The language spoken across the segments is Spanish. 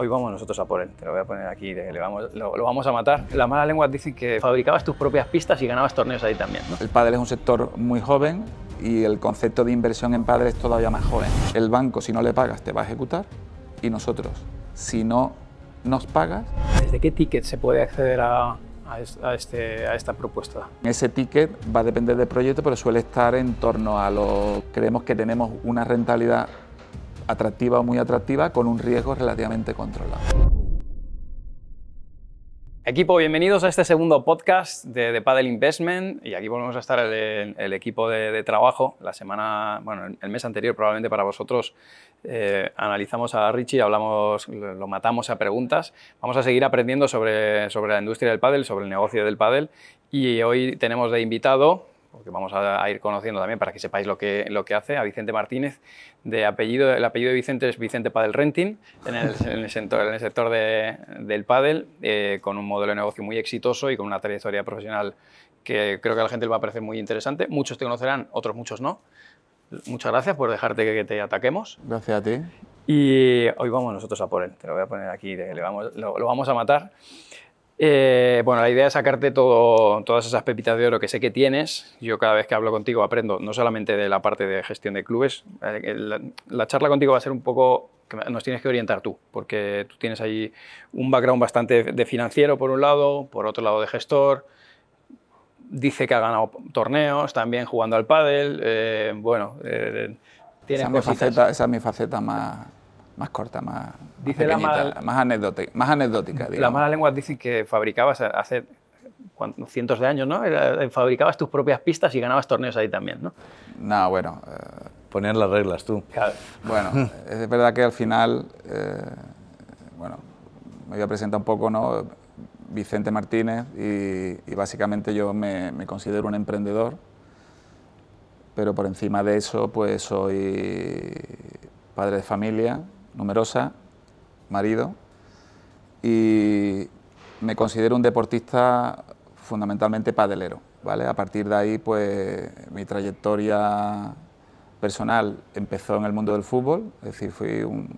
Hoy vamos nosotros a por él, te lo voy a poner aquí, lo vamos a matar. Las malas lenguas dicen que fabricabas tus propias pistas y ganabas torneos ahí también, ¿no? El pádel es un sector muy joven y el concepto de inversión en pádel es todavía más joven. El banco, si no le pagas, te va a ejecutar, y nosotros, si no nos pagas... ¿Desde qué ticket se puede acceder a esta propuesta? Ese ticket va a depender del proyecto, pero suele estar en torno a lo... Creemos que tenemos una rentabilidad atractiva o muy atractiva con un riesgo relativamente controlado. Equipo, bienvenidos a este segundo podcast de Padel Investment, y aquí volvemos a estar el equipo de trabajo. El mes anterior probablemente para vosotros analizamos a Richie, lo matamos a preguntas. Vamos a seguir aprendiendo sobre la industria del pádel, sobre el negocio del pádel, y hoy tenemos de invitado, porque vamos a ir conociendo también para que sepáis lo que hace, a Vicente Martínez. El apellido de Vicente es Vicente Padel Renting, en el sector del pádel, con un modelo de negocio muy exitoso y con una trayectoria profesional que creo que a la gente le va a parecer muy interesante. Muchos te conocerán, otros muchos no. Muchas gracias por dejarte que te ataquemos. Gracias a ti. Y hoy vamos nosotros a por él, te lo voy a poner aquí, lo vamos a matar. La idea es sacarte todas esas pepitas de oro que sé que tienes. Yo cada vez que hablo contigo aprendo no solamente de la parte de gestión de clubes. La charla contigo va a ser un poco que nos tienes que orientar tú, porque tú tienes ahí un background bastante de financiero por un lado, por otro lado de gestor. Dice que ha ganado torneos también jugando al pádel. Esa es mi faceta más corta, más anecdótica. Digamos. Las malas lenguas dicen que fabricabas hace cientos de años, ¿no? Fabricabas tus propias pistas y ganabas torneos ahí también, ¿no? No, bueno... Poner las reglas tú. Claro. Bueno, es verdad que al final, me voy a presentar un poco, ¿no? Vicente Martínez, y básicamente yo me considero un emprendedor, pero por encima de eso pues soy padre de familia numerosa, marido, y me considero un deportista fundamentalmente padelero, ¿vale? A partir de ahí pues mi trayectoria personal empezó en el mundo del fútbol, es decir, fui un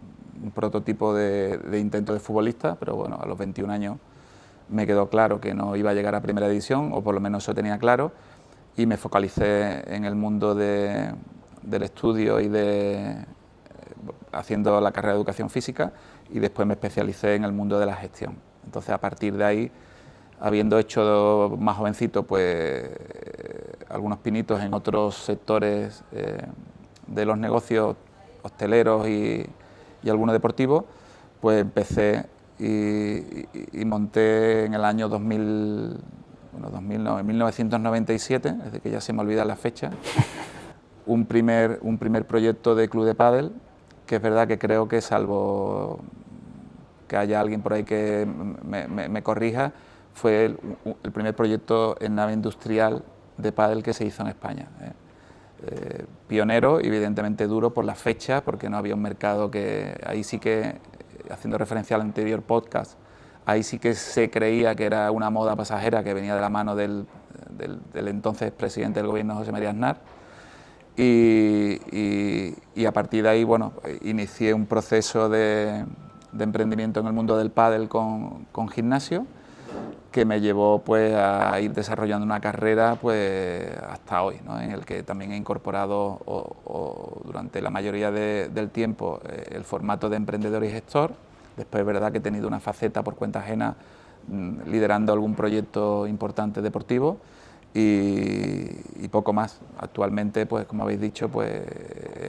prototipo de intento de futbolista, pero bueno, a los 21 años me quedó claro que no iba a llegar a primera división, o por lo menos eso tenía claro, y me focalicé en el mundo del estudio y haciendo la carrera de educación física, y después me especialicé en el mundo de la gestión. Entonces, a partir de ahí, habiendo hecho más jovencito pues algunos pinitos en otros sectores de los negocios hosteleros y algunos deportivos, pues empecé y monté en el año 1997, es decir, que ya se me olvida la fecha, un primer proyecto de club de pádel, que es verdad que creo que, salvo que haya alguien por ahí que me corrija, fue el primer proyecto en nave industrial de pádel que se hizo en España. Pionero, evidentemente duro por la fecha, porque no había un mercado que... Ahí sí que, haciendo referencia al anterior podcast, ahí sí que se creía que era una moda pasajera que venía de la mano del entonces presidente del gobierno, José María Aznar. Y a partir de ahí, bueno, inicié un proceso de emprendimiento en el mundo del pádel con gimnasio, que me llevó pues a ir desarrollando una carrera pues hasta hoy, ¿no? En el que también he incorporado durante la mayoría del tiempo el formato de emprendedor y gestor. Después es verdad que he tenido una faceta por cuenta ajena liderando algún proyecto importante deportivo y poco más. Actualmente, pues como habéis dicho, pues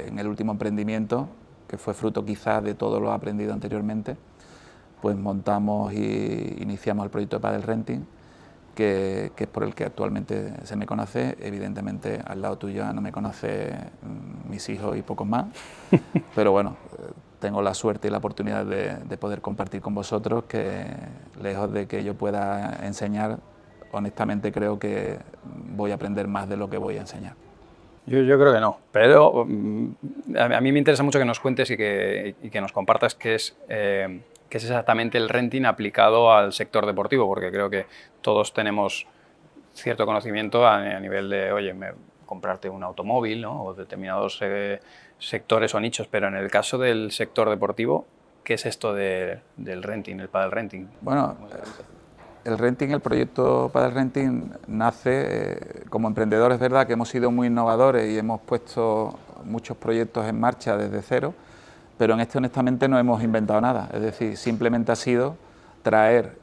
en el último emprendimiento, que fue fruto quizás de todo lo aprendido anteriormente, pues montamos y iniciamos el proyecto de Padel Renting, que es por el que actualmente se me conoce. Evidentemente al lado tuyo no me conoce mis hijos y pocos más, pero bueno, tengo la suerte y la oportunidad de poder compartir con vosotros, que lejos de que yo pueda enseñar, honestamente creo que voy a aprender más de lo que voy a enseñar. Yo creo que no, pero a mí me interesa mucho que nos cuentes y que nos compartas qué es exactamente el renting aplicado al sector deportivo, porque creo que todos tenemos cierto conocimiento a nivel de, oye, comprarte un automóvil, ¿no? O determinados sectores o nichos, pero en el caso del sector deportivo, ¿Qué es esto del renting, el paddle renting? Bueno, el renting, el proyecto paddle renting nace como emprendedores, es verdad que hemos sido muy innovadores y hemos puesto muchos proyectos en marcha desde cero, pero en este honestamente no hemos inventado nada, es decir, simplemente ha sido traer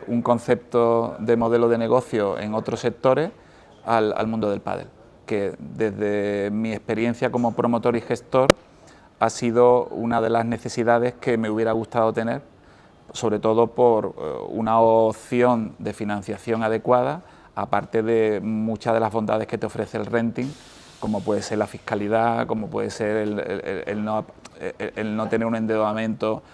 un concepto de modelo de negocio en otros sectores al mundo del pádel, que desde mi experiencia como promotor y gestor ha sido una de las necesidades que me hubiera gustado tener, sobre todo por una opción de financiación adecuada, aparte de muchas de las bondades que te ofrece el renting, como puede ser la fiscalidad, como puede ser el no tener un endeudamiento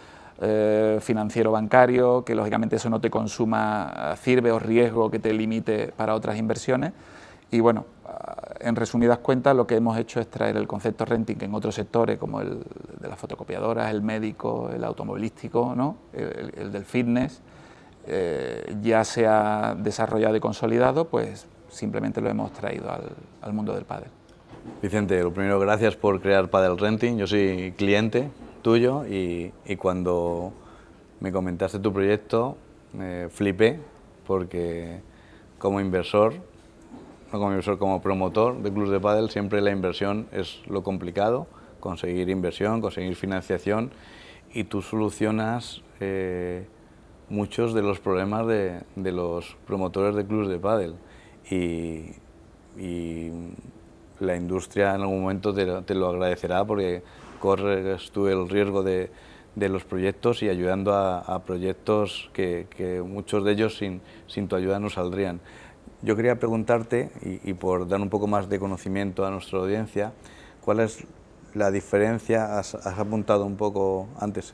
financiero bancario, que lógicamente eso no te consuma CIRBE o riesgo que te limite para otras inversiones. Y bueno, en resumidas cuentas, lo que hemos hecho es traer el concepto renting en otros sectores, como el de las fotocopiadoras, el médico, el automovilístico, ¿no? el del fitness, ya se ha desarrollado y consolidado, pues simplemente lo hemos traído al mundo del pádel. Vicente, lo primero, gracias por crear Paddle Renting. Yo soy cliente tuyo y cuando me comentaste tu proyecto me flipé porque como inversor, no como inversor, como promotor de clubes de pádel, siempre la inversión es lo complicado, conseguir inversión, conseguir financiación, y tú solucionas muchos de los problemas de los promotores de clubes de pádel y la industria en algún momento te lo agradecerá porque corres tú el riesgo de los proyectos y ayudando a proyectos que muchos de ellos sin tu ayuda no saldrían. Yo quería preguntarte, y por dar un poco más de conocimiento a nuestra audiencia, ¿cuál es la diferencia? Has apuntado un poco antes,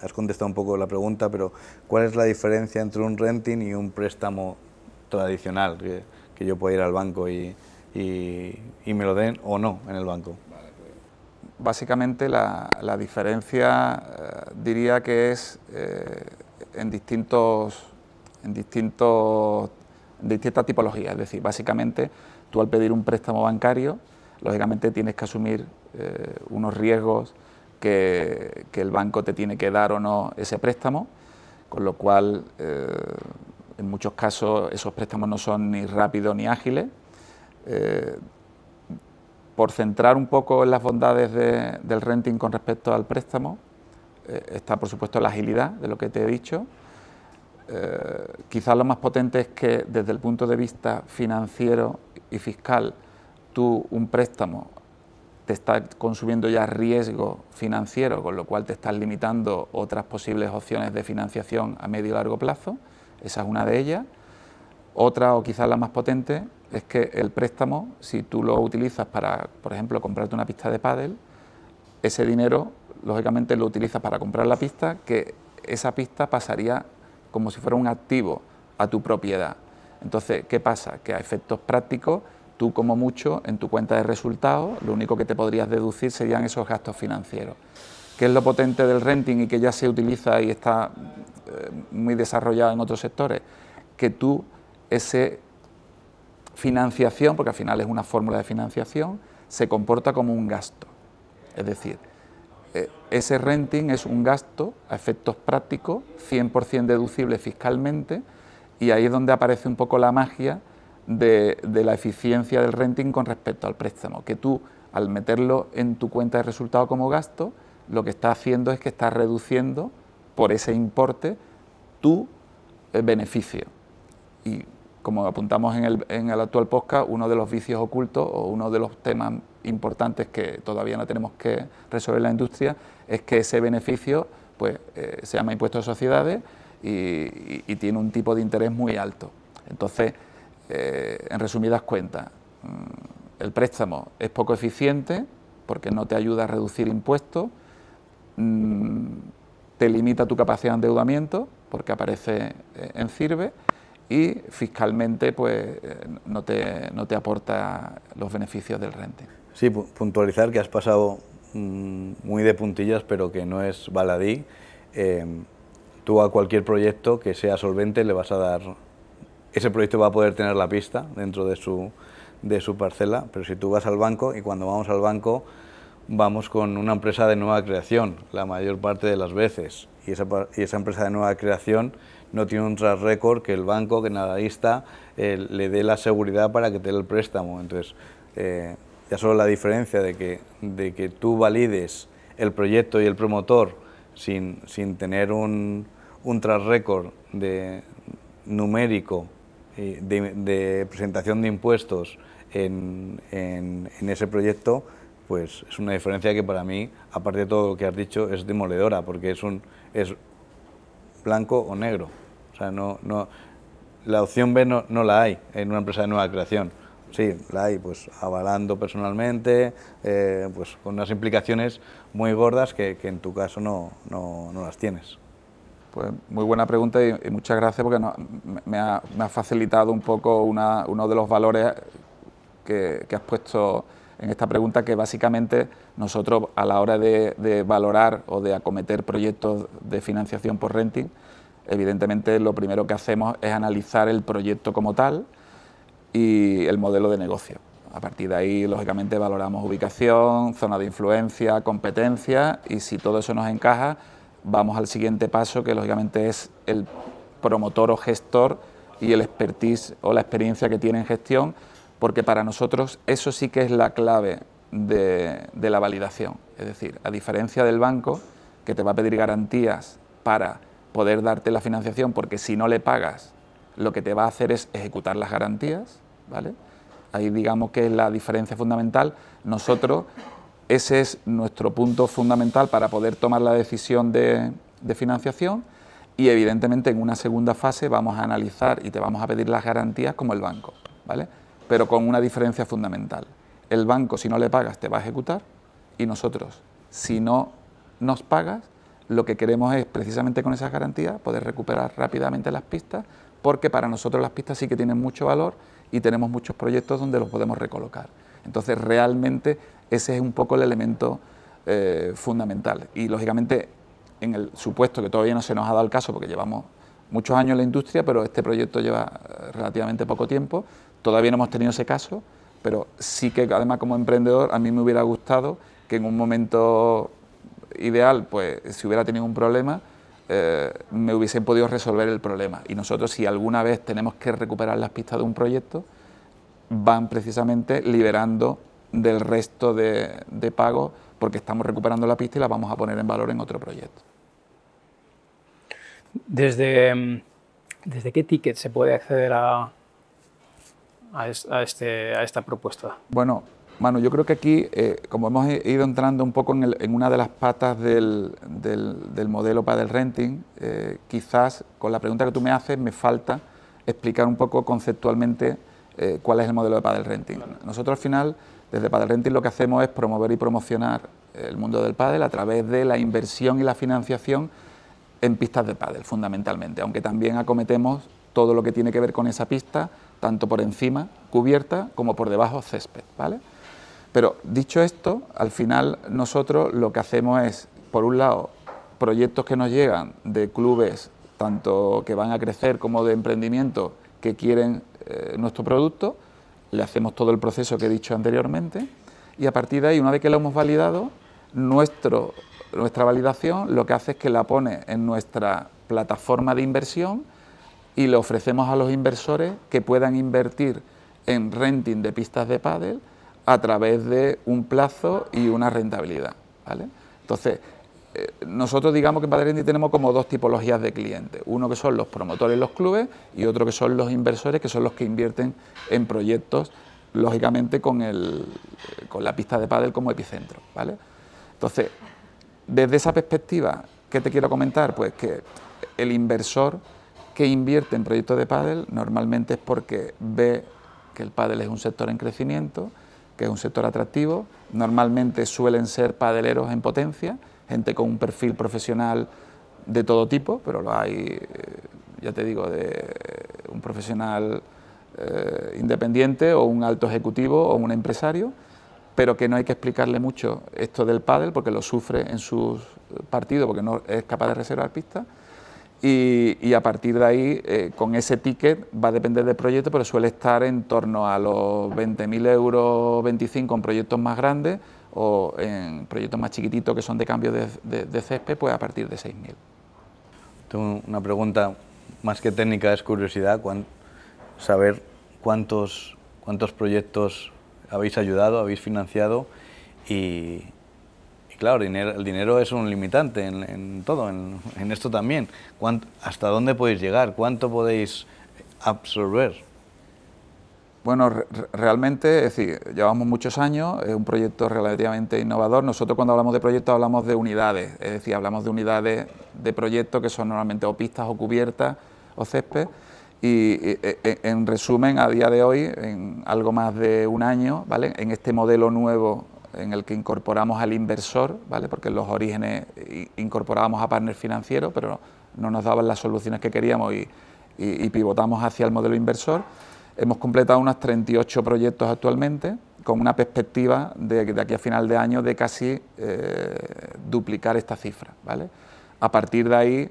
has contestado un poco la pregunta, pero ¿cuál es la diferencia entre un renting y un préstamo tradicional? Que yo pueda ir al banco y me lo den o no en el banco. Básicamente la diferencia diría que es en distintas tipologías, es decir, básicamente tú al pedir un préstamo bancario, lógicamente tienes que asumir unos riesgos que el banco te tiene que dar o no ese préstamo, con lo cual en muchos casos esos préstamos no son ni rápidos ni ágiles. Por centrar un poco en las bondades del renting con respecto al préstamo, está por supuesto la agilidad de lo que te he dicho. Quizás lo más potente es que desde el punto de vista financiero y fiscal, tú un préstamo te está consumiendo ya riesgo financiero, con lo cual te estás limitando otras posibles opciones de financiación a medio y largo plazo. Esa es una de ellas. Otra, o quizás la más potente, es que el préstamo, si tú lo utilizas para, por ejemplo, comprarte una pista de pádel, ese dinero, lógicamente, lo utilizas para comprar la pista, que esa pista pasaría como si fuera un activo a tu propiedad. Entonces, ¿qué pasa? Que a efectos prácticos, tú como mucho, en tu cuenta de resultados, lo único que te podrías deducir serían esos gastos financieros. ¿Qué es lo potente del renting y que ya se utiliza y está muy desarrollado en otros sectores? Que tú, ese financiación, porque al final es una fórmula de financiación, se comporta como un gasto. Es decir, ese renting es un gasto a efectos prácticos, 100% deducible fiscalmente, y ahí es donde aparece un poco la magia de la eficiencia del renting con respecto al préstamo, que tú, al meterlo en tu cuenta de resultados como gasto, lo que estás haciendo es que estás reduciendo por ese importe tu beneficio. Y como apuntamos en el actual podcast, uno de los vicios ocultos o uno de los temas importantes que todavía no tenemos que resolver en la industria es que ese beneficio pues, se llama impuesto de sociedades y tiene un tipo de interés muy alto. Entonces, en resumidas cuentas, el préstamo es poco eficiente porque no te ayuda a reducir impuestos, te limita tu capacidad de endeudamiento porque aparece en CIRBE, y fiscalmente pues no te aporta los beneficios del renting. Sí, puntualizar que has pasado muy de puntillas, pero que no es baladí. Tú a cualquier proyecto que sea solvente le vas a dar, ese proyecto va a poder tener la pista dentro de su parcela, pero si tú vas al banco, y cuando vamos al banco vamos con una empresa de nueva creación la mayor parte de las veces, y esa empresa de nueva creación no tiene un track record que el banco, que el analista le dé la seguridad para que te dé el préstamo. Entonces, ya solo la diferencia de que tú valides el proyecto y el promotor sin tener un track record numérico de presentación de impuestos en ese proyecto, pues es una diferencia que para mí, aparte de todo lo que has dicho, es demoledora, porque es blanco o negro. O sea, la opción B no la hay en una empresa de nueva creación. Sí, la hay, pues avalando personalmente, pues con unas implicaciones muy gordas que en tu caso no las tienes. Pues muy buena pregunta y muchas gracias, porque me ha facilitado un poco uno de los valores que has puesto en esta pregunta, que básicamente nosotros a la hora de valorar o de acometer proyectos de financiación por renting, evidentemente lo primero que hacemos es analizar el proyecto como tal y el modelo de negocio. A partir de ahí, lógicamente, valoramos ubicación, zona de influencia, competencia, y si todo eso nos encaja, vamos al siguiente paso, que lógicamente es el promotor o gestor y el expertise o la experiencia que tiene en gestión, porque para nosotros eso sí que es la clave de la validación. Es decir, a diferencia del banco, que te va a pedir garantías para poder darte la financiación, porque si no le pagas, lo que te va a hacer es ejecutar las garantías, ¿vale? Ahí digamos que es la diferencia fundamental. Nosotros, ese es nuestro punto fundamental para poder tomar la decisión de financiación, y evidentemente en una segunda fase vamos a analizar y te vamos a pedir las garantías como el banco, ¿vale? Pero con una diferencia fundamental. El banco, si no le pagas, te va a ejecutar, y nosotros, si no nos pagas, lo que queremos es, precisamente con esas garantías, poder recuperar rápidamente las pistas, porque para nosotros las pistas sí que tienen mucho valor y tenemos muchos proyectos donde los podemos recolocar. Entonces, realmente, ese es un poco el elemento fundamental. Y, lógicamente, en el supuesto que todavía no se nos ha dado el caso, porque llevamos muchos años en la industria, pero este proyecto lleva relativamente poco tiempo, todavía no hemos tenido ese caso, pero sí que, además, como emprendedor, a mí me hubiera gustado que en un momento ideal, pues si hubiera tenido un problema, me hubiesen podido resolver el problema. Y nosotros, si alguna vez tenemos que recuperar las pistas de un proyecto, van precisamente liberando del resto de pagos, porque estamos recuperando la pista y la vamos a poner en valor en otro proyecto. ¿Desde qué ticket se puede acceder a esta propuesta? Bueno, Manu, yo creo que aquí, como hemos ido entrando un poco en una de las patas del modelo Padel Renting, quizás con la pregunta que tú me haces me falta explicar un poco conceptualmente cuál es el modelo de Padel Renting. Nosotros al final, desde Padel Renting, lo que hacemos es promover y promocionar el mundo del pádel a través de la inversión y la financiación en pistas de pádel, fundamentalmente, aunque también acometemos todo lo que tiene que ver con esa pista, tanto por encima, cubierta, como por debajo, césped, ¿vale? Pero dicho esto, al final nosotros lo que hacemos es, por un lado, proyectos que nos llegan de clubes, tanto que van a crecer como de emprendimiento, que quieren nuestro producto, le hacemos todo el proceso que he dicho anteriormente, y a partir de ahí, una vez que lo hemos validado, nuestra validación lo que hace es que la pone en nuestra plataforma de inversión y le ofrecemos a los inversores que puedan invertir en renting de pistas de pádel a través de un plazo y una rentabilidad, ¿vale? Entonces, nosotros digamos que en Padel Renting tenemos como dos tipologías de clientes, uno que son los promotores, los clubes, y otro que son los inversores, que son los que invierten en proyectos, lógicamente con la pista de pádel como epicentro, ¿vale? Entonces, desde esa perspectiva, ¿qué te quiero comentar? Pues que el inversor que invierte en proyectos de pádel normalmente es porque ve que el pádel es un sector en crecimiento, que es un sector atractivo, normalmente suelen ser padeleros en potencia, gente con un perfil profesional de todo tipo, pero lo hay, ya te digo, de un profesional independiente o un alto ejecutivo o un empresario, pero que no hay que explicarle mucho esto del pádel porque lo sufre en sus partidos, porque no es capaz de reservar pistas. Y a partir de ahí, con ese ticket, va a depender del proyecto, pero suele estar en torno a los 20.000 euros, 25 en proyectos más grandes, o en proyectos más chiquititos que son de cambio de césped, pues a partir de 6.000. Tengo una pregunta más que técnica, es curiosidad, saber cuántos proyectos habéis ayudado, habéis financiado y claro, el dinero es un limitante en todo, en esto también. ¿Hasta dónde podéis llegar? ¿Cuánto podéis absorber? Bueno, realmente, es decir, llevamos muchos años, es un proyecto relativamente innovador. Nosotros cuando hablamos de proyectos hablamos de unidades, es decir, hablamos de unidades de proyectos que son normalmente o pistas o cubiertas o césped. Y en resumen, a día de hoy, en algo más de un año, ¿vale?, en este modelo nuevo en el que incorporamos al inversor, ¿vale?, porque en los orígenes incorporábamos a partners financieros, pero no nos daban las soluciones que queríamos y pivotamos hacia el modelo inversor. Hemos completado unos 38 proyectos actualmente, con una perspectiva de aquí a final de año de casi duplicar esta cifra, ¿vale? A partir de ahí,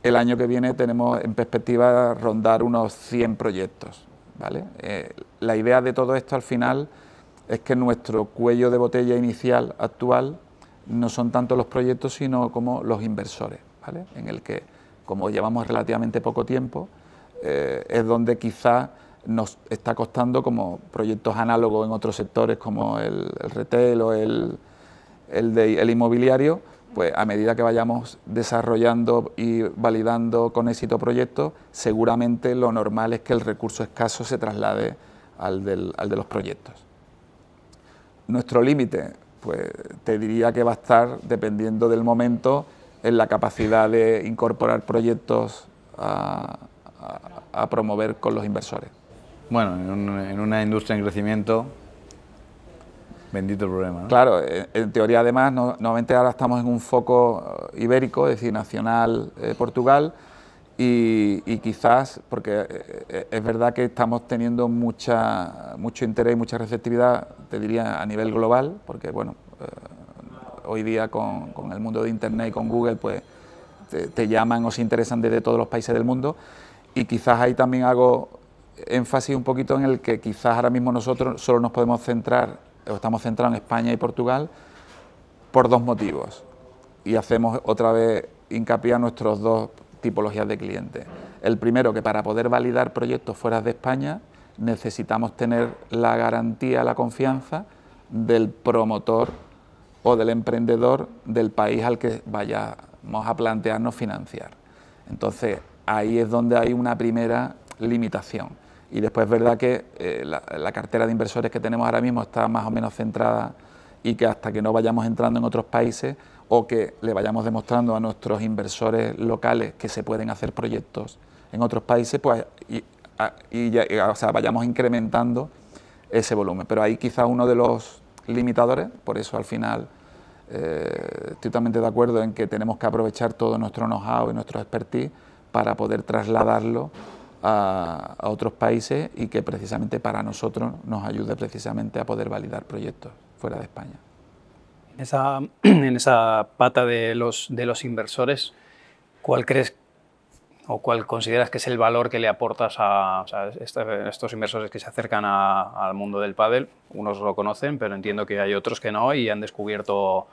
el año que viene tenemos en perspectiva rondar unos 100 proyectos, ¿vale? La idea de todo esto al final es que nuestro cuello de botella inicial actual no son tanto los proyectos, sino como los inversores, ¿vale?, en el que, como llevamos relativamente poco tiempo, es donde quizás nos está costando, como proyectos análogos en otros sectores como el retail o el inmobiliario, pues a medida que vayamos desarrollando y validando con éxito proyectos, seguramente lo normal es que el recurso escaso se traslade al de los proyectos. Nuestro límite, pues te diría que va a estar, dependiendo del momento, en la capacidad de incorporar proyectos a promover con los inversores. Bueno, en una industria en crecimiento, bendito el problema, ¿no? Claro, en teoría además, normalmente ahora estamos en un foco ibérico, es decir, nacional, Portugal, y quizás, porque es verdad que estamos teniendo mucho interés y mucha receptividad, te diría, a nivel global, porque bueno, hoy día con el mundo de Internet y con Google, pues te llaman o se interesan desde todos los países del mundo, y quizás ahí también hago énfasis un poquito en el que quizás ahora mismo nosotros solo nos podemos centrar, o estamos centrados en España y Portugal, por dos motivos, y hacemos otra vez hincapié a nuestros dos tipologías de clientes. El primero, que para poder validar proyectos fuera de España necesitamos tener la garantía, la confianza del promotor o del emprendedor del país al que vayamos a plantearnos financiar. Entonces, ahí es donde hay una primera limitación. Y después es verdad que la cartera de inversores que tenemos ahora mismo está más o menos centrada, y que hasta que no vayamos entrando en otros países o que le vayamos demostrando a nuestros inversores locales que se pueden hacer proyectos en otros países, pues o sea, vayamos incrementando ese volumen. Pero ahí quizá uno de los limitadores, por eso al final estoy totalmente de acuerdo en que tenemos que aprovechar todo nuestro know-how y nuestro expertise para poder trasladarlo a otros países, y que precisamente para nosotros nos ayude precisamente a poder validar proyectos fuera de España. En esa pata de los inversores, ¿cuál crees o cuál consideras que es el valor que le aportas a, o sea, estos inversores que se acercan al mundo del pádel? Unos lo conocen, pero entiendo que hay otros que no y han descubierto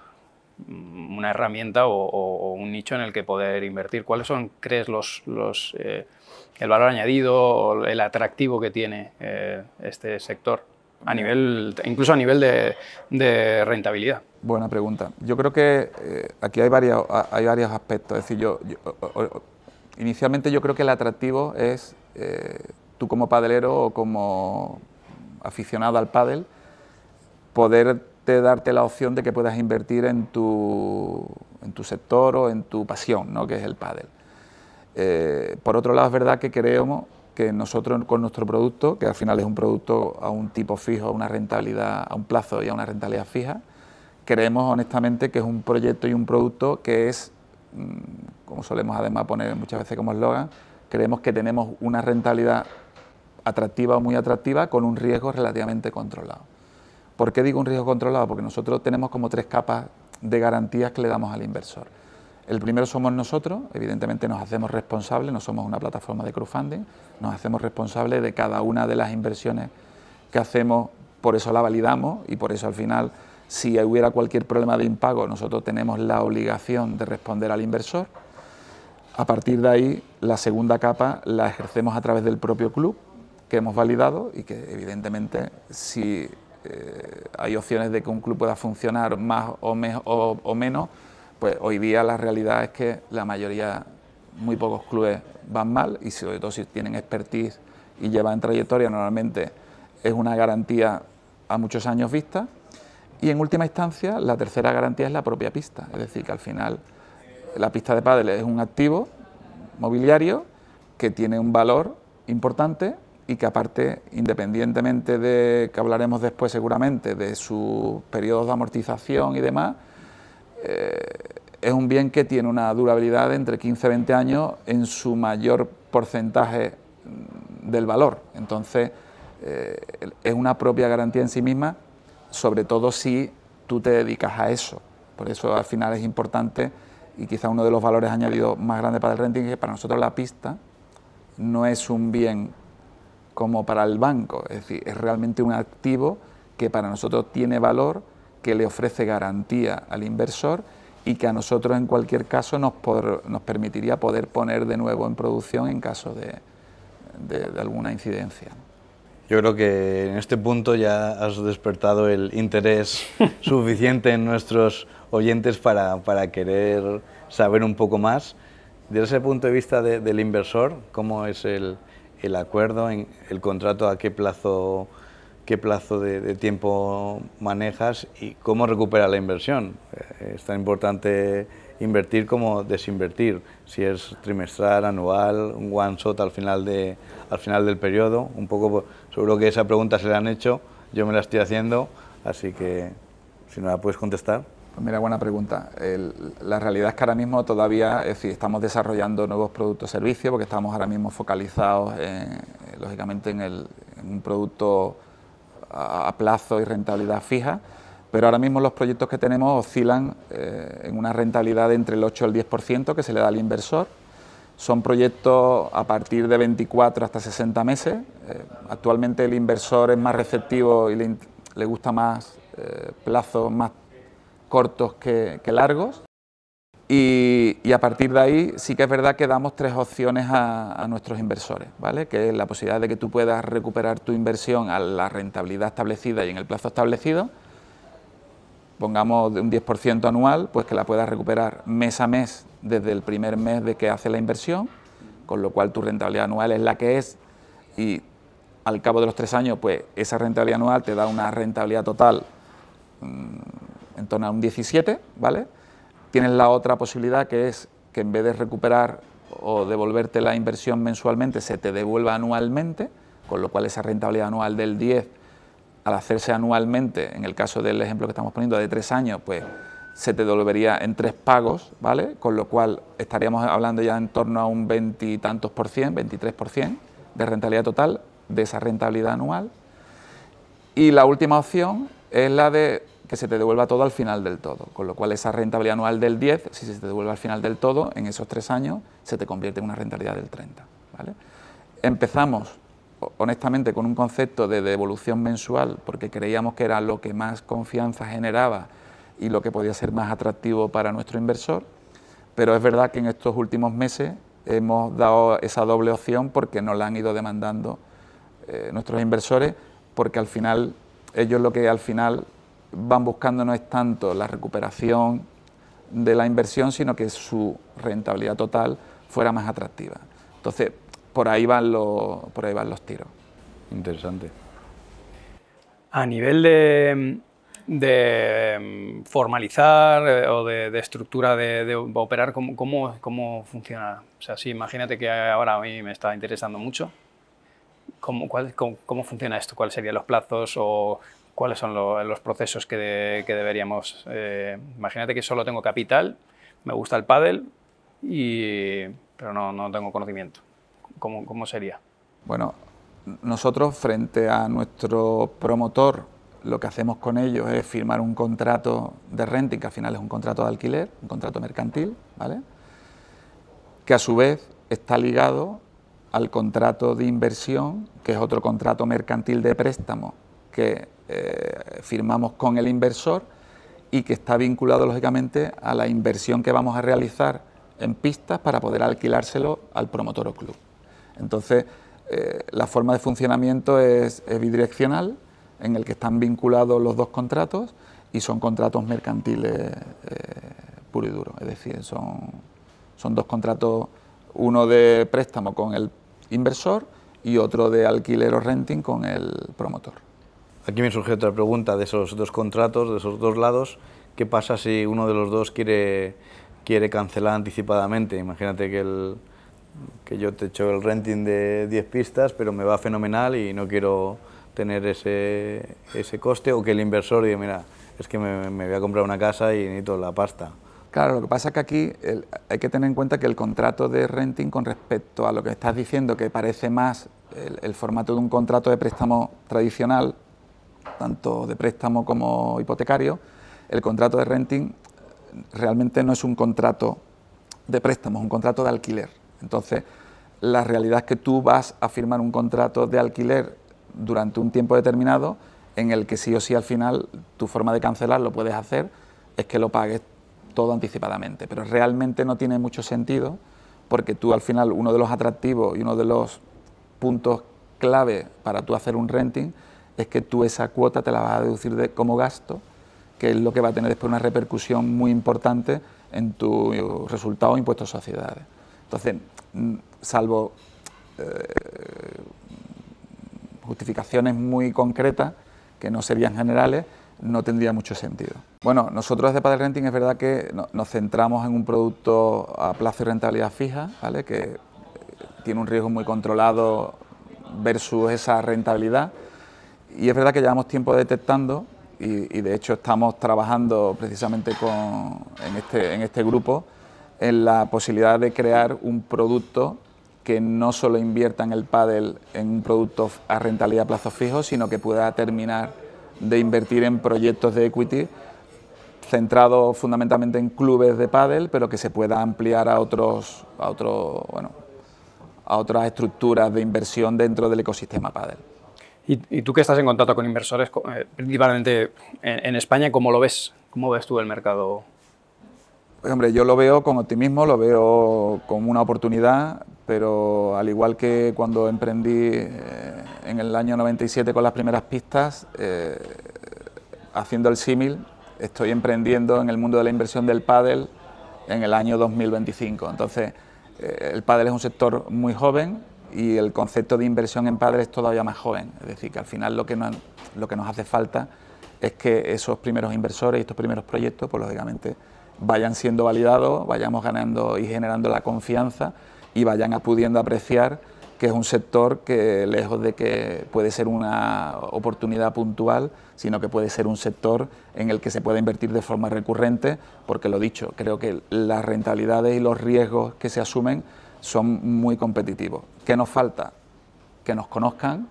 una herramienta o un nicho en el que poder invertir. ¿Cuáles son, crees, el valor añadido o el atractivo que tiene este sector, incluso a nivel de rentabilidad? Buena pregunta. Yo creo que aquí hay varios aspectos. Es decir, inicialmente yo creo que el atractivo es tú como padelero o como aficionado al pádel, poderte darte la opción de que puedas invertir en tu sector o en tu pasión, ¿no?, que es el pádel. Por otro lado, es verdad que creemos que nosotros con nuestro producto, que al final es un producto a un tipo fijo, a una rentabilidad, a un plazo y a una rentabilidad fija, creemos honestamente que es un proyecto y un producto que es, como solemos además poner muchas veces como eslogan, creemos que tenemos una rentabilidad atractiva o muy atractiva con un riesgo relativamente controlado. ¿Por qué digo un riesgo controlado? Porque nosotros tenemos como 3 capas de garantías que le damos al inversor. El primero somos nosotros, evidentemente nos hacemos responsables, no somos una plataforma de crowdfunding, nos hacemos responsables de cada una de las inversiones que hacemos, por eso la validamos y por eso al final Si hubiera cualquier problema de impago, nosotros tenemos la obligación de responder al inversor. A partir de ahí, la segunda capa la ejercemos a través del propio club, que hemos validado y que evidentemente si hay opciones de que un club pueda funcionar más o menos, pues hoy día la realidad es que la mayoría, muy pocos clubes van mal, y sobre todo si tienen expertise y llevan trayectoria, normalmente es una garantía a muchos años vista. Y en última instancia, la tercera garantía es la propia pista, es decir, que al final la pista de pádel es un activo mobiliario que tiene un valor importante y que aparte, independientemente de, que hablaremos después seguramente, de sus periodos de amortización y demás, es un bien que tiene una durabilidad de entre 15 y 20 años en su mayor porcentaje del valor. Entonces, es una propia garantía en sí misma, sobre todo si tú te dedicas a eso. Por eso al final es importante, y quizá uno de los valores añadidos más grandes para el renting, es que para nosotros la pista no es un bien como para el banco, es decir, es realmente un activo que para nosotros tiene valor, que le ofrece garantía al inversor y que a nosotros en cualquier caso nos permitiría poder poner de nuevo en producción en caso de alguna incidencia. Yo creo que en este punto ya has despertado el interés suficiente en nuestros oyentes para querer saber un poco más. Desde ese punto de vista del inversor, ¿cómo es el acuerdo, el contrato, a qué plazo de tiempo manejas y cómo recupera la inversión? Es tan importante invertir como desinvertir, si es trimestral, anual, un one shot al final del periodo. Un poco, seguro que esa pregunta se la han hecho, yo me la estoy haciendo, así que si no la puedes contestar. Pues mira, buena pregunta. La realidad es que ahora mismo todavía, es decir, estamos desarrollando nuevos productos y servicios, porque estamos ahora mismo focalizados lógicamente en un producto a plazo y rentabilidad fija, pero ahora mismo los proyectos que tenemos oscilan en una rentabilidad de entre el 8 y el 10% que se le da al inversor. Son proyectos a partir de 24 hasta 60 meses. Actualmente el inversor es más receptivo y le gusta más plazos más cortos que largos. Y a partir de ahí sí que es verdad que damos tres opciones a nuestros inversores, ¿vale? Que es la posibilidad de que tú puedas recuperar tu inversión a la rentabilidad establecida y en el plazo establecido, pongamos de un 10% anual, pues que la puedas recuperar mes a mes desde el primer mes de que haces la inversión, con lo cual tu rentabilidad anual es la que es, y al cabo de los 3 años pues esa rentabilidad anual te da una rentabilidad total en torno a un 17, ¿vale? Tienes la otra posibilidad, que es que en vez de recuperar o devolverte la inversión mensualmente, se te devuelva anualmente, con lo cual esa rentabilidad anual del 10, al hacerse anualmente, en el caso del ejemplo que estamos poniendo de 3 años, pues se te devolvería en 3 pagos, ¿vale? Con lo cual estaríamos hablando ya en torno a un 20 y tantos por cien, 23% de rentabilidad total de esa rentabilidad anual. Y la última opción es la de que se te devuelva todo al final del todo, con lo cual esa rentabilidad anual del 10, si se te devuelve al final del todo, en esos 3 años se te convierte en una rentabilidad del 30, ¿vale? Empezamos, honestamente, con un concepto de devolución mensual, porque creíamos que era lo que más confianza generaba y lo que podía ser más atractivo para nuestro inversor, pero es verdad que en estos últimos meses hemos dado esa doble opción porque nos la han ido demandando nuestros inversores, porque al final, ellos lo que al final van buscando no es tanto la recuperación de la inversión, sino que su rentabilidad total fuera más atractiva. Entonces, por ahí van los tiros. Interesante. A nivel de formalizar o de estructura de operar, ¿cómo funciona? O sea, sí, imagínate que ahora a mí me está interesando mucho. ¿Cómo funciona esto? ¿Cuáles serían los plazos o cuáles son los procesos que deberíamos? Imagínate que solo tengo capital, me gusta el pádel, pero no tengo conocimiento. ¿Cómo sería? Bueno, nosotros frente a nuestro promotor, lo que hacemos con ellos es firmar un contrato de renting, que al final es un contrato de alquiler, un contrato mercantil, ¿vale? Que a su vez está ligado al contrato de inversión, que es otro contrato mercantil de préstamo que firmamos con el inversor y que está vinculado lógicamente a la inversión que vamos a realizar en pistas para poder alquilárselo al promotor o club. Entonces, la forma de funcionamiento es bidireccional, en el que están vinculados los dos contratos y son contratos mercantiles puro y duro, es decir, son dos contratos, uno de préstamo con el inversor y otro de alquiler o renting con el promotor. Aquí me surge otra pregunta de esos dos contratos, de esos dos lados. ¿Qué pasa si uno de los dos quiere cancelar anticipadamente? Imagínate que yo te echo el renting de 10 pistas, pero me va fenomenal y no quiero tener ese coste, o que el inversor diga, mira, es que me voy a comprar una casa y necesito la pasta. Claro, lo que pasa es que aquí hay que tener en cuenta que el contrato de renting, con respecto a lo que estás diciendo, que parece más el formato de un contrato de préstamo tradicional, tanto de préstamo como hipotecario, el contrato de renting realmente no es un contrato de préstamo, es un contrato de alquiler. Entonces, la realidad es que tú vas a firmar un contrato de alquiler durante un tiempo determinado, en el que sí o sí al final tu forma de cancelar lo puedes hacer, es que lo pagues todo anticipadamente, pero realmente no tiene mucho sentido, porque tú al final, uno de los atractivos y uno de los puntos clave para tú hacer un renting es que tú esa cuota te la vas a deducir como gasto, que es lo que va a tener después una repercusión muy importante en tu resultado de impuestos a sociedades. Entonces, salvo justificaciones muy concretas, que no serían generales, no tendría mucho sentido. Bueno, nosotros desde Padel Renting es verdad que nos centramos en un producto a plazo y rentabilidad fija, ¿vale?, que tiene un riesgo muy controlado versus esa rentabilidad, y es verdad que llevamos tiempo detectando y de hecho estamos trabajando precisamente en este grupo en la posibilidad de crear un producto que no solo invierta en el pádel en un producto a rentabilidad a plazo fijo, sino que pueda terminar de invertir en proyectos de equity centrados fundamentalmente en clubes de pádel, pero que se pueda ampliar a otras estructuras de inversión dentro del ecosistema pádel. Y tú que estás en contacto con inversores, principalmente en España, ¿cómo lo ves? ¿Cómo ves tú el mercado? Pues, hombre, yo lo veo con optimismo, lo veo como una oportunidad, pero al igual que cuando emprendí en el año 97 con las primeras pistas, haciendo el símil, estoy emprendiendo en el mundo de la inversión del pádel en el año 2025. Entonces, el pádel es un sector muy joven y el concepto de inversión en pádel es todavía más joven. Es decir, que al final lo que nos hace falta es que esos primeros inversores y estos primeros proyectos, pues lógicamente, vayan siendo validados, vayamos ganando y generando la confianza y vayan pudiendo apreciar que es un sector que, lejos de que puede ser una oportunidad puntual, sino que puede ser un sector en el que se pueda invertir de forma recurrente, porque lo dicho, creo que las rentabilidades y los riesgos que se asumen son muy competitivos. ¿Qué nos falta? Que nos conozcan,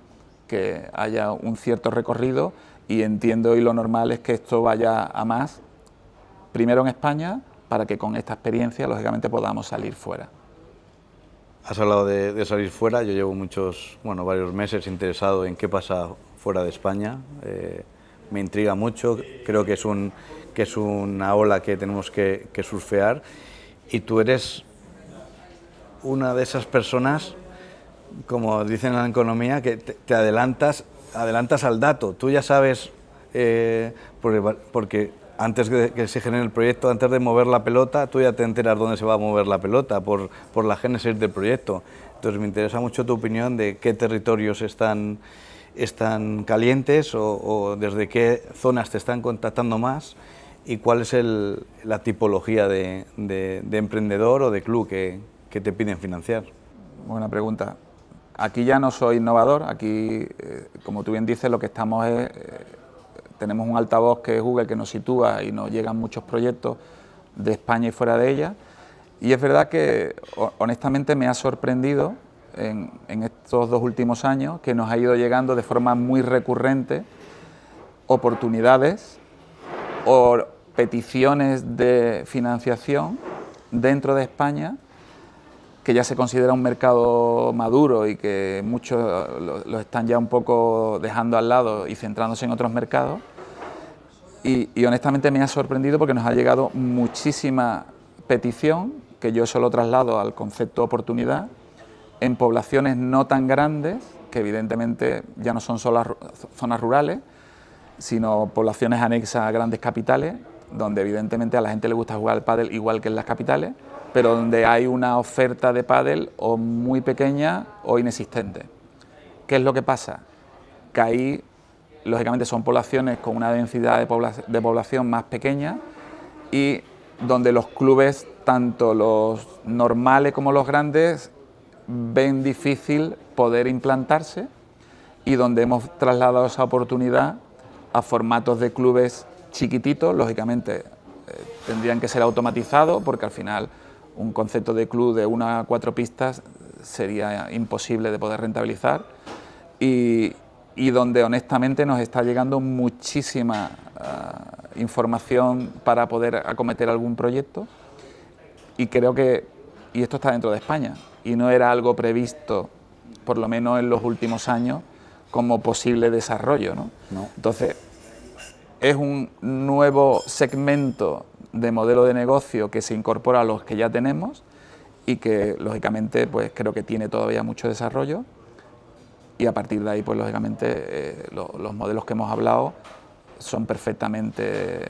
que haya un cierto recorrido, y entiendo, y lo normal es que esto vaya a más, primero en España, para que con esta experiencia, lógicamente, podamos salir fuera. Has hablado de salir fuera. Yo llevo varios meses interesado en qué pasa fuera de España. Me intriga mucho, creo que es una ola que tenemos que surfear, y tú eres una de esas personas, como dicen en la economía, que te adelantas al dato. Tú ya sabes, porque antes de que se genere el proyecto, antes de mover la pelota, tú ya te enteras dónde se va a mover la pelota, por la génesis del proyecto. Entonces me interesa mucho tu opinión de qué territorios están calientes, o desde qué zonas te están contactando más, y cuál es la tipología de emprendedor o de club que te piden financiar. Buena pregunta. Aquí ya no soy innovador, aquí, como tú bien dices, lo que estamos es... tenemos un altavoz que es Google, que nos sitúa y nos llegan muchos proyectos de España y fuera de ella, y es verdad que honestamente me ha sorprendido en estos 2 últimos años que nos ha ido llegando de forma muy recurrente oportunidades o peticiones de financiación dentro de España, que ya se considera un mercado maduro y que muchos lo están ya un poco dejando al lado y centrándose en otros mercados, y honestamente me ha sorprendido porque nos ha llegado muchísima petición, que yo eso lo traslado al concepto oportunidad, en poblaciones no tan grandes, que evidentemente ya no son solo zonas rurales, sino poblaciones anexas a grandes capitales, donde evidentemente a la gente le gusta jugar al pádel igual que en las capitales, pero donde hay una oferta de pádel o muy pequeña o inexistente. ¿Qué es lo que pasa? Que ahí, lógicamente, son poblaciones con una densidad de población más pequeña y donde los clubes, tanto los normales como los grandes, ven difícil poder implantarse, y donde hemos trasladado esa oportunidad a formatos de clubes chiquititos. Lógicamente tendrían que ser automatizados, porque al final un concepto de club de 1 a 4 pistas sería imposible de poder rentabilizar, y donde honestamente nos está llegando muchísima información para poder acometer algún proyecto, y creo que, y esto está dentro de España, y no era algo previsto, por lo menos en los últimos años, como posible desarrollo, ¿no? Entonces, es un nuevo segmento de modelo de negocio que se incorpora a los que ya tenemos y que, lógicamente, pues creo que tiene todavía mucho desarrollo, y a partir de ahí, pues lógicamente, los modelos que hemos hablado son perfectamente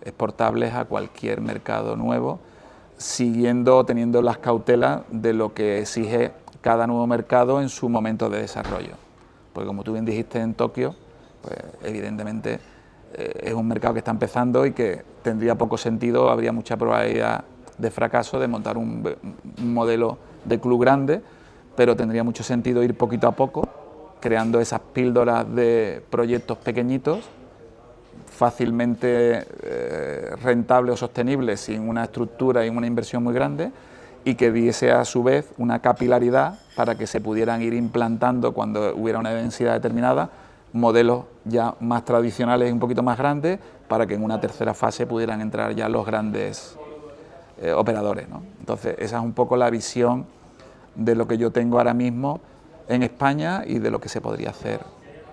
exportables a cualquier mercado nuevo, teniendo las cautelas de lo que exige cada nuevo mercado en su momento de desarrollo. Porque, como tú bien dijiste, en Tokio, pues evidentemente es un mercado que está empezando y que tendría poco sentido, habría mucha probabilidad de fracaso de montar un modelo de club grande, pero tendría mucho sentido ir poquito a poco, creando esas píldoras de proyectos pequeñitos, fácilmente rentables o sostenibles, sin una estructura y una inversión muy grande, y que diese a su vez una capilaridad para que se pudieran ir implantando, cuando hubiera una densidad determinada, modelos ya más tradicionales y un poquito más grandes, para que en una tercera fase pudieran entrar ya los grandes operadores, ¿no? Entonces, esa es un poco la visión de lo que yo tengo ahora mismo en España y de lo que se podría hacer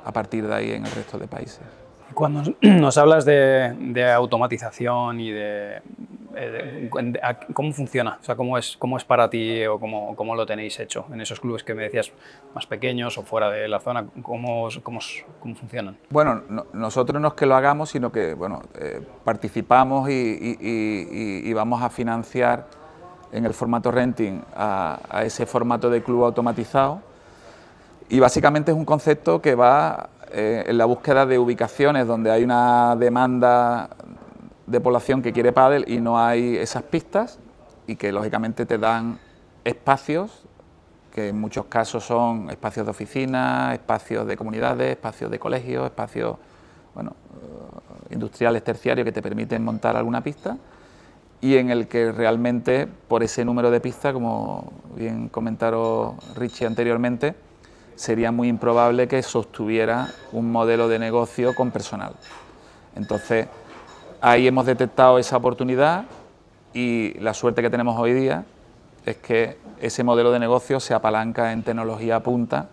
a partir de ahí en el resto de países. Cuando nos hablas de automatización y cómo funciona, o sea, cómo es para ti, o cómo lo tenéis hecho en esos clubes que me decías más pequeños o fuera de la zona, ¿cómo funcionan? Bueno, nosotros no es que lo hagamos, sino que participamos y vamos a financiar en el formato renting a ese formato de club automatizado, y básicamente es un concepto que va en la búsqueda de ubicaciones donde hay una demanda de población que quiere pádel y no hay esas pistas, y que lógicamente te dan espacios que en muchos casos son espacios de oficina, espacios de comunidades, espacios de colegios, espacios industriales terciarios que te permiten montar alguna pista, y en el que realmente, por ese número de pistas, como bien comentaron Richie anteriormente, sería muy improbable que sostuviera un modelo de negocio con personal. Entonces, ahí hemos detectado esa oportunidad, y la suerte que tenemos hoy día es que ese modelo de negocio se apalanca en tecnología punta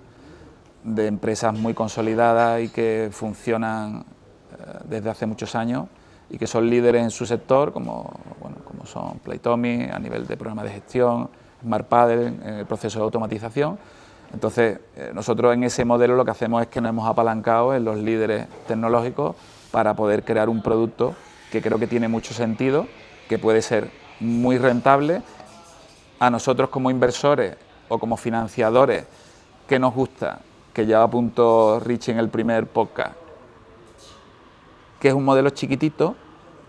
de empresas muy consolidadas y que funcionan desde hace muchos años y que son líderes en su sector, como son Playtomy a nivel de programa de gestión, Smart Padel en el proceso de automatización. Entonces, nosotros en ese modelo lo que hacemos es que nos hemos apalancado en los líderes tecnológicos para poder crear un producto que creo que tiene mucho sentido, que puede ser muy rentable. A nosotros como inversores o como financiadores, ¿qué nos gusta? Que ya apuntó Richie en el primer podcast, que es un modelo chiquitito,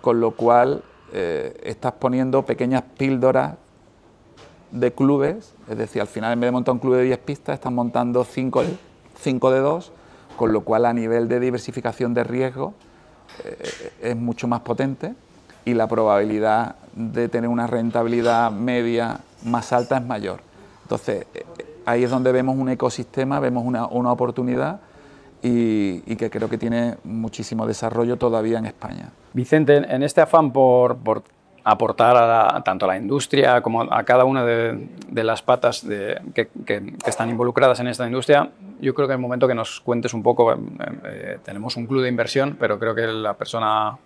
con lo cual estás poniendo pequeñas píldoras de clubes, es decir, al final en vez de montar un club de 10 pistas, están montando 5 de 2, con lo cual a nivel de diversificación de riesgo es mucho más potente, y la probabilidad de tener una rentabilidad media más alta es mayor. Entonces, ahí es donde vemos un ecosistema, vemos una oportunidad, y que creo que tiene muchísimo desarrollo todavía en España. Vicente, en este afán por aportar tanto a la industria como a cada una de las patas que están involucradas en esta industria. Yo creo que es el momento que nos cuentes un poco. Tenemos un club de inversión, pero creo que la persona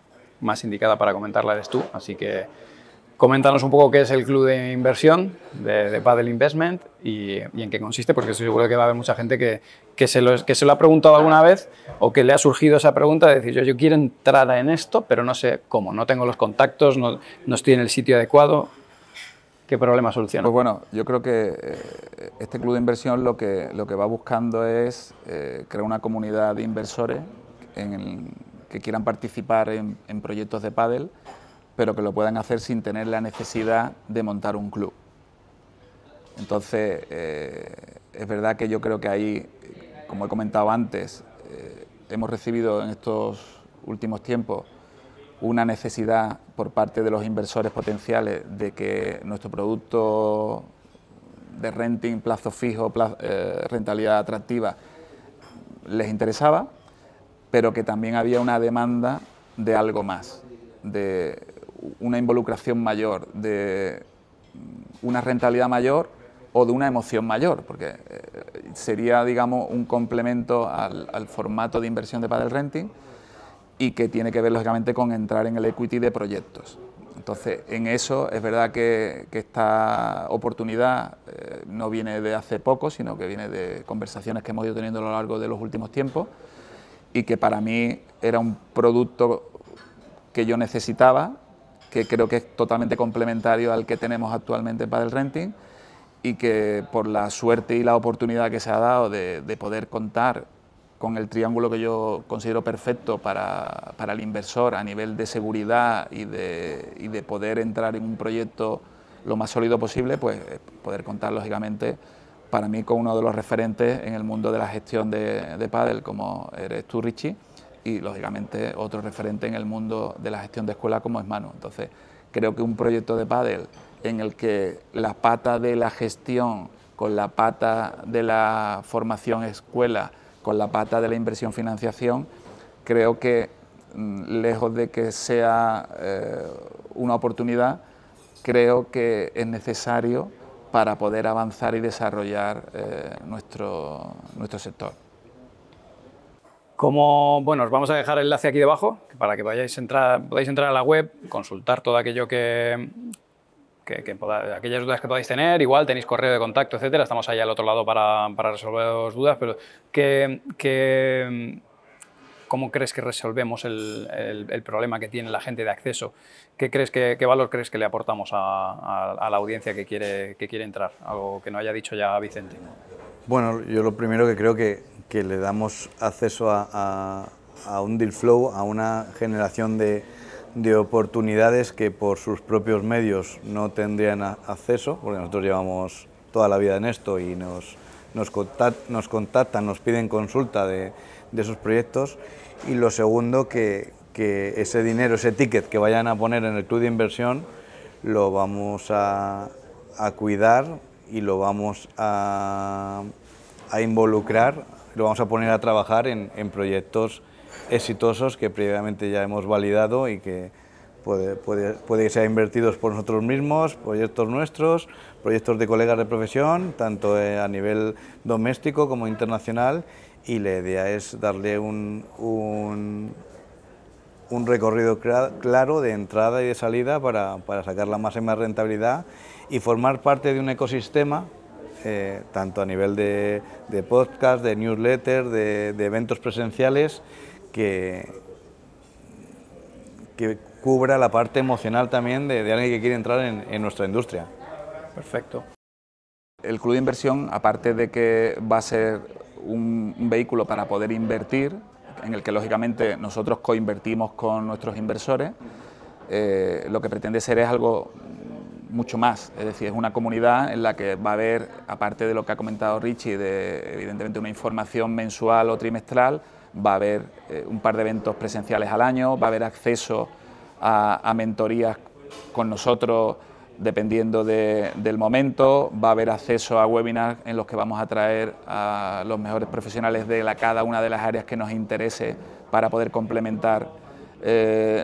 más indicada para comentarla eres tú, así que coméntanos un poco qué es el club de inversión de Padel Investment y en qué consiste, porque estoy seguro que va a haber mucha gente que se lo ha preguntado alguna vez o que le ha surgido esa pregunta de decir yo quiero entrar en esto, pero no sé cómo, no tengo los contactos, no estoy en el sitio adecuado. ¿Qué problema soluciona? Pues bueno, yo creo que este club de inversión lo que va buscando es crear una comunidad de inversores que quieran participar en proyectos de pádel, pero que lo puedan hacer sin tener la necesidad de montar un club. Entonces, es verdad que yo creo que ahí, como he comentado antes, hemos recibido en estos últimos tiempos una necesidad por parte de los inversores potenciales de que nuestro producto de renting, plazo fijo, rentabilidad atractiva, les interesaba, pero que también había una demanda de algo más, de una involucración mayor, de una rentabilidad mayor o de una emoción mayor, porque sería, digamos, un complemento al formato de inversión de Padel Renting y que tiene que ver, lógicamente, con entrar en el equity de proyectos. Entonces, en eso es verdad que esta oportunidad no viene de hace poco, sino que viene de conversaciones que hemos ido teniendo a lo largo de los últimos tiempos y que para mí era un producto que yo necesitaba, que creo que es totalmente complementario al que tenemos actualmente en Padel Renting y que por la suerte y la oportunidad que se ha dado de poder contar con el triángulo que yo considero perfecto para el inversor a nivel de seguridad y de poder entrar en un proyecto lo más sólido posible, pues poder contar lógicamente para mí con uno de los referentes en el mundo de la gestión de pádel como eres tú, Richie, y lógicamente otro referente en el mundo de la gestión de escuela como es Manu. Entonces creo que un proyecto de pádel en el que la pata de la gestión con la pata de la formación escuela, con la pata de la inversión financiación, creo que lejos de que sea una oportunidad, creo que es necesario para poder avanzar y desarrollar nuestro sector. Bueno, os vamos a dejar el enlace aquí debajo para que podáis entrar a la web, consultar todo aquello aquellas dudas que podáis tener. Igual tenéis correo de contacto, etcétera. Estamos ahí al otro lado para resolveros dudas, pero ¿cómo crees que resolvemos el problema que tiene la gente de acceso? ¿Qué valor crees que le aportamos a la audiencia que quiere entrar? Algo que no haya dicho ya Vicente. Bueno, yo lo primero que creo que le damos acceso a un deal flow, a una generación de oportunidades que por sus propios medios no tendrían acceso, porque nosotros llevamos toda la vida en esto y nos contactan, nos piden consulta de esos proyectos. Y lo segundo, que ese dinero, ese ticket que vayan a poner en el club de inversión, lo vamos a cuidar y lo vamos a involucrar, lo vamos a poner a trabajar en proyectos exitosos que previamente ya hemos validado y que puede ser invertidos por nosotros mismos, proyectos nuestros, proyectos de colegas de profesión, tanto a nivel doméstico como internacional, y la idea es darle un recorrido claro de entrada y de salida para sacar la máxima rentabilidad y formar parte de un ecosistema, tanto a nivel de podcast, de newsletter, de eventos presenciales, que cubra la parte emocional también de alguien que quiere entrar en nuestra industria. Perfecto. El club de inversión, aparte de que va a ser un vehículo para poder invertir, en el que lógicamente nosotros coinvertimos con nuestros inversores, lo que pretende ser es algo mucho más, es decir, es una comunidad en la que va a haber, aparte de lo que ha comentado Richie, de evidentemente una información mensual o trimestral, va a haber un par de eventos presenciales al año, va a haber acceso a mentorías con nosotros dependiendo del momento, va a haber acceso a webinars en los que vamos a traer a los mejores profesionales de cada una de las áreas que nos interese para poder complementar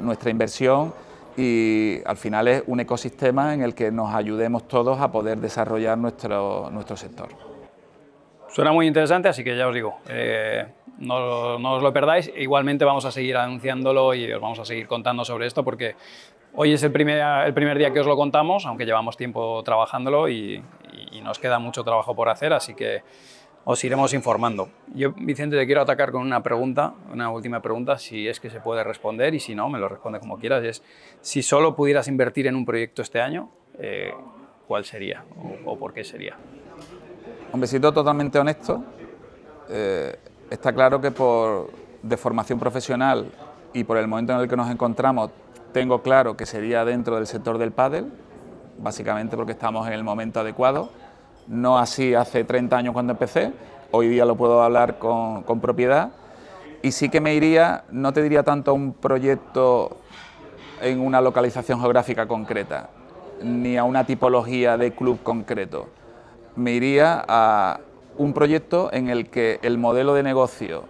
nuestra inversión, y al final es un ecosistema en el que nos ayudemos todos a poder desarrollar nuestro sector. Suena muy interesante, así que ya os digo, no os lo perdáis. Igualmente vamos a seguir anunciándolo y os vamos a seguir contando sobre esto, porque hoy es el primer día que os lo contamos, aunque llevamos tiempo trabajándolo y nos queda mucho trabajo por hacer, así que os iremos informando. Yo, Vicente, te quiero atacar con una pregunta, una última pregunta, si es que se puede responder, y si no, me lo responde como quieras. Es, si solo pudieras invertir en un proyecto este año, ¿cuál sería o por qué sería? Hombre, siendo totalmente honesto, está claro que de formación profesional y por el momento en el que nos encontramos, tengo claro que sería dentro del sector del pádel, básicamente porque estamos en el momento adecuado. No así hace 30 años cuando empecé, hoy día lo puedo hablar con propiedad, y sí que me iría, no te diría tanto a un proyecto en una localización geográfica concreta, ni a una tipología de club concreto. Me iría a un proyecto en el que el modelo de negocio,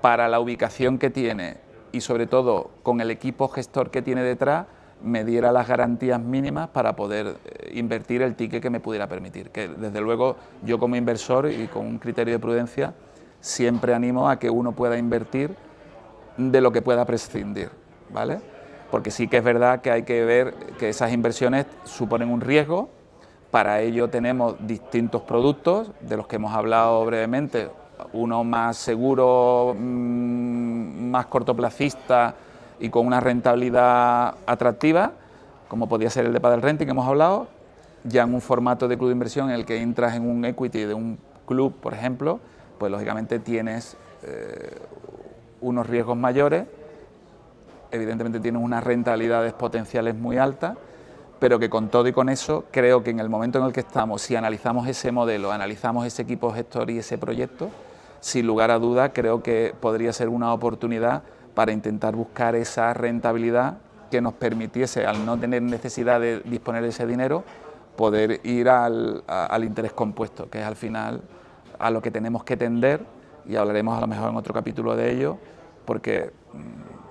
para la ubicación que tiene y sobre todo con el equipo gestor que tiene detrás, me diera las garantías mínimas para poder invertir el ticket que me pudiera permitir. Que desde luego yo como inversor y con un criterio de prudencia siempre animo a que uno pueda invertir de lo que pueda prescindir, ¿vale? Porque sí que es verdad que hay que ver que esas inversiones suponen un riesgo. Para ello tenemos distintos productos de los que hemos hablado brevemente, uno más seguro, más cortoplacista y con una rentabilidad atractiva, como podía ser el de Padel Renting que hemos hablado, ya en un formato de club de inversión en el que entras en un equity de un club, por ejemplo, pues lógicamente tienes unos riesgos mayores, evidentemente tienes unas rentabilidades potenciales muy altas, pero que con todo y con eso creo que en el momento en el que estamos, si analizamos ese modelo, analizamos ese equipo gestor y ese proyecto, sin lugar a duda creo que podría ser una oportunidad para intentar buscar esa rentabilidad que nos permitiese, al no tener necesidad de disponer de ese dinero, poder ir al interés compuesto, que es al final a lo que tenemos que tender, y hablaremos a lo mejor en otro capítulo de ello, porque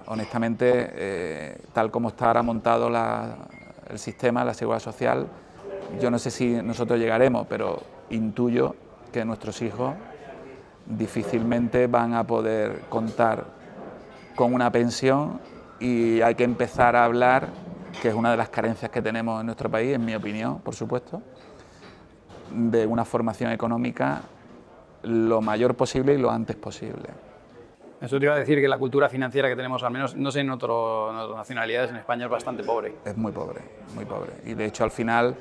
honestamente, tal como está ahora montado el sistema, la seguridad social, yo no sé si nosotros llegaremos, pero intuyo que nuestros hijos difícilmente van a poder contar con una pensión, y hay que empezar a hablar, que es una de las carencias que tenemos en nuestro país, en mi opinión, por supuesto, de una formación económica lo mayor posible y lo antes posible. Eso te iba a decir, que la cultura financiera que tenemos, al menos, no sé, en otras nacionalidades, en España es bastante pobre. Es muy pobre, muy pobre. Y de hecho al final,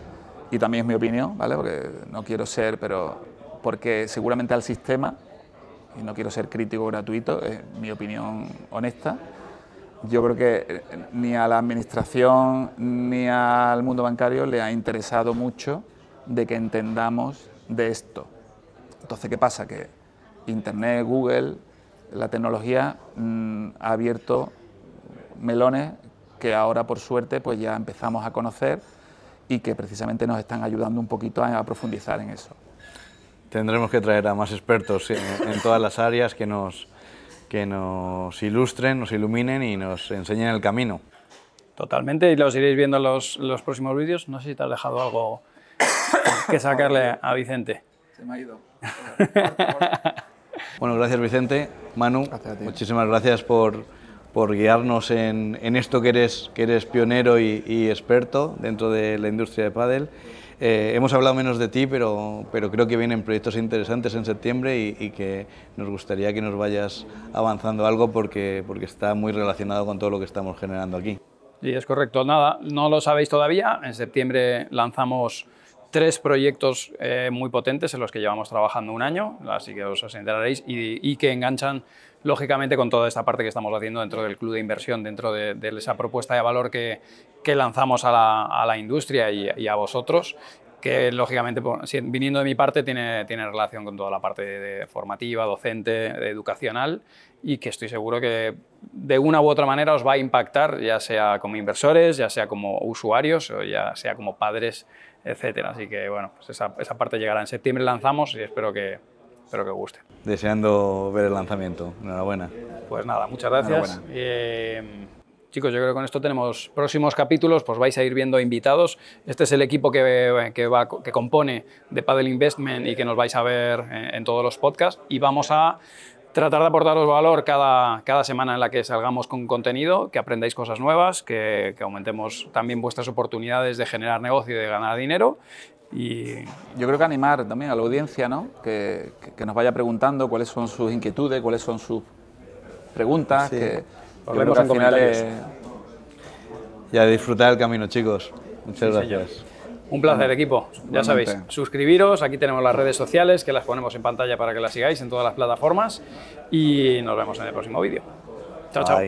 y también es mi opinión, ¿vale? Porque no quiero ser, pero porque seguramente al sistema, y no quiero ser crítico gratuito, es mi opinión honesta, yo creo que ni a la administración ni al mundo bancario le ha interesado mucho de que entendamos de esto. Entonces, ¿qué pasa? Que Internet, Google, la tecnología ha abierto melones que ahora, por suerte, pues ya empezamos a conocer y que precisamente nos están ayudando un poquito a profundizar en eso. Tendremos que traer a más expertos en todas las áreas que nos ilustren, nos iluminen y nos enseñen el camino. Totalmente, y los iréis viendo en los próximos vídeos. No sé si te has dejado algo que sacarle a Vicente. Se me ha ido. Bueno, gracias Vicente. Manu, gracias a ti. Muchísimas gracias por guiarnos en esto que eres pionero y experto dentro de la industria de pádel. Hemos hablado menos de ti, pero creo que vienen proyectos interesantes en septiembre y que nos gustaría que nos vayas avanzando algo porque está muy relacionado con todo lo que estamos generando aquí. Sí, es correcto. Nada, no lo sabéis todavía. En septiembre lanzamos 3 proyectos muy potentes en los que llevamos trabajando un año, así que os enteraréis, y que enganchan lógicamente con toda esta parte que estamos haciendo dentro del club de inversión, dentro de esa propuesta de valor que lanzamos a la industria y a vosotros, que lógicamente, viniendo de mi parte, tiene relación con toda la parte formativa, docente, educacional, y que estoy seguro que de una u otra manera os va a impactar, ya sea como inversores, ya sea como usuarios o ya sea como padres, etcétera. Así que bueno, pues esa parte llegará en septiembre, lanzamos y espero que guste. Deseando ver el lanzamiento. Enhorabuena. Pues nada, muchas gracias. chicos, yo creo que con esto tenemos próximos capítulos, pues vais a ir viendo invitados. Este es el equipo que compone de Padel Investment y que nos vais a ver en todos los podcasts, y vamos a tratar de aportaros valor cada semana en la que salgamos con contenido, que aprendáis cosas nuevas, que aumentemos también vuestras oportunidades de generar negocio y de ganar dinero. Y yo creo que animar también a la audiencia, ¿no? que nos vaya preguntando cuáles son sus inquietudes, cuáles son sus preguntas, Sí. que Os yo leemos creo que en al final comentarios. Y a disfrutar el camino, chicos. Muchas Sí, gracias. un placer, equipo. Ya sabéis, Igualmente. suscribiros, aquí tenemos las redes sociales, que las ponemos en pantalla para que las sigáis en todas las plataformas, y nos vemos en el próximo vídeo. Chao, chao. Bye.